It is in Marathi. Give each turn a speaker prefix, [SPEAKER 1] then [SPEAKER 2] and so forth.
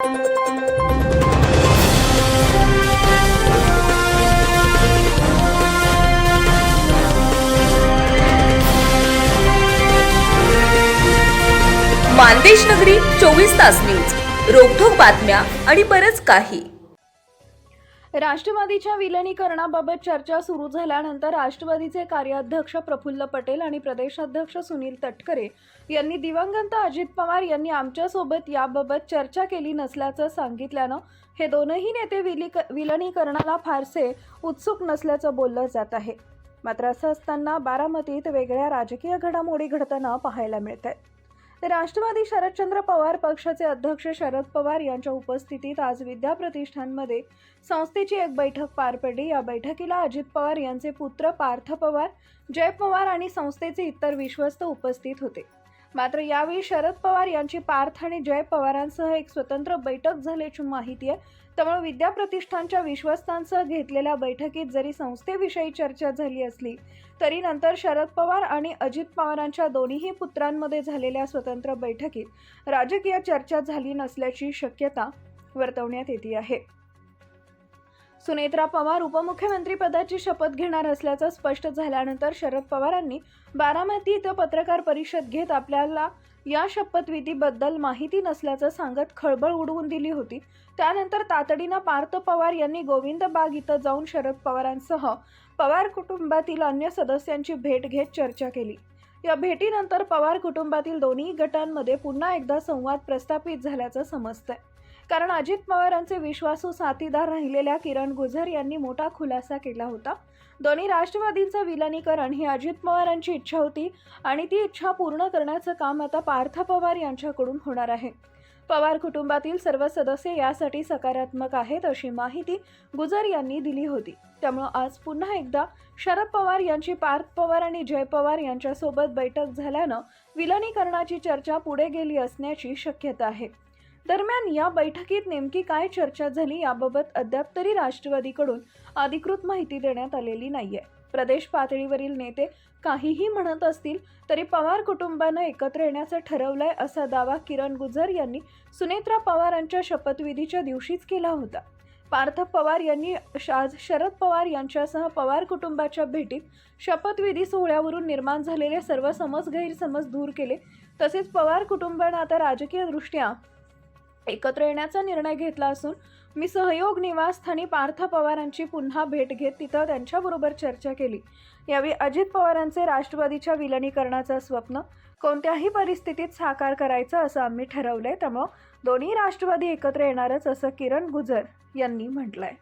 [SPEAKER 1] मानदेश नगरी 24 तास न्यूज, रोखठोक बातम्या आणि बरंच काही.
[SPEAKER 2] राष्ट्रवादीच्या विलिनीकरणाबाबत चर्चा सुरू झाल्यानंतर राष्ट्रवादीचे कार्याध्यक्ष प्रफुल्ल पटेल आणि प्रदेशाध्यक्ष सुनील तटकरे यांनी दिवंगत अजित पवार यांनी आमच्यासोबत याबाबत चर्चा केली नसल्याचं सांगितल्यानं हे दोनही नेते विलिनीकरणाला फारसे उत्सुक नसल्याचं बोललं जात आहे. मात्र असं असताना बारामतीत वेगळ्या राजकीय घडामोडी घडताना पाहायला मिळत आहेत. राष्ट्रवादी शरदचंद्र पवार पक्षाचे अध्यक्ष शरद पवार यांच्या उपस्थितीत आज विद्या प्रतिष्ठानमध्ये संस्थेची एक बैठक पार पडली. या बैठकीला अजित पवार यांचे पुत्र पार्थ पवार, जय पवार आणि संस्थेचे इतर विश्वस्त उपस्थित होते. मात्र यावेळी शरद पवार यांची पार्थ आणि जय पवारांसह एक स्वतंत्र बैठक झाल्याची माहिती आहे. त्यामुळे विद्या प्रतिष्ठानच्या विश्वस्तांसह घेतलेल्या बैठकीत जरी संस्थेविषयी चर्चा झाली असली तरी नंतर शरद पवार आणि अजित पवारांच्या दोन्ही पुत्रांमध्ये झालेल्या स्वतंत्र बैठकीत राजकीय चर्चा झाली नसल्याची शक्यता वर्तवण्यात येते आहे. सुनेत्रा पवार उपमुख्यमंत्री पदाची शपथ घेणार असल्याचं स्पष्ट झाल्यानंतर शरद पवारांनी बारामती इथं पत्रकार परिषद घेत आपल्याला या शपथविधीबद्दल माहिती नसल्याचं सांगत खळबळ उडवून दिली होती. त्यानंतर तातडीनं पार्थ पवार यांनी गोविंद बाग इथं जाऊन शरद पवारांसह पवार कुटुंबातील अन्य सदस्यांची भेट घेत चर्चा केली. या भेटीनंतर पवार कुटुंबातील दोन्ही गटांमध्ये पुन्हा एकदा संवाद प्रस्थापित झाल्याचं समजतंय. कारण अजित पवारांचे विश्वासू साथीदार राहिलेल्या किरण गुजर यांनी मोठा खुलासा केला होता. दोन्ही राष्ट्रवादींचं विलिनीकरण ही अजित पवारांची इच्छा होती आणि ती इच्छा पूर्ण करण्याचं काम आता पार्थ पवार यांच्याकडून होणार आहे. पवार कुटुंबातील सर्व सदस्य यासाठी सकारात्मक आहेत अशी माहिती गुजर यांनी दिली होती. त्यामुळे आज पुन्हा एकदा शरद पवार यांची पार्थ पवार आणि जय पवार यांच्यासोबत बैठक झाल्यानं विलिनीकरणाची चर्चा पुढे गेली असण्याची शक्यता आहे. दरम्यान या बैठकीत नेमकी काय चर्चा झाली याबाबत अद्याप तरी राष्ट्रवादीकडून अधिकृत माहिती देण्यात आलेली नाहीये. प्रदेश पातळीवरील नेते काहीही म्हणत असतील तरी पवार कुटुंबानं एकत्र येण्याचं ठरवलंय असा दावा किरण गुजर यांनी सुनेत्रा पवारांच्या शपथविधीच्या दिवशीच केला होता. पार्थ पवार यांनी आज शरद पवार यांच्यासह पवार कुटुंबाच्या भेटीत शपथविधी सोहळ्यावरून निर्माण झालेले सर्व गैरसमज दूर केले. तसेच पवार कुटुंबानं आता राजकीयदृष्ट्या एकत्र येण्याचा निर्णय घेतला असून मी सहयोग निवासस्थानी पार्थ पवारांची पुन्हा भेट घेत तिथं त्यांच्याबरोबर चर्चा केली. यावेळी अजित पवारांचे राष्ट्रवादीच्या विलिनीकरणाचं स्वप्न कोणत्याही परिस्थितीत साकार करायचं असं आम्ही ठरवलंय. त्यामुळे दोन्ही राष्ट्रवादी एकत्र येणारच असं किरण गुजर यांनी म्हटलंय.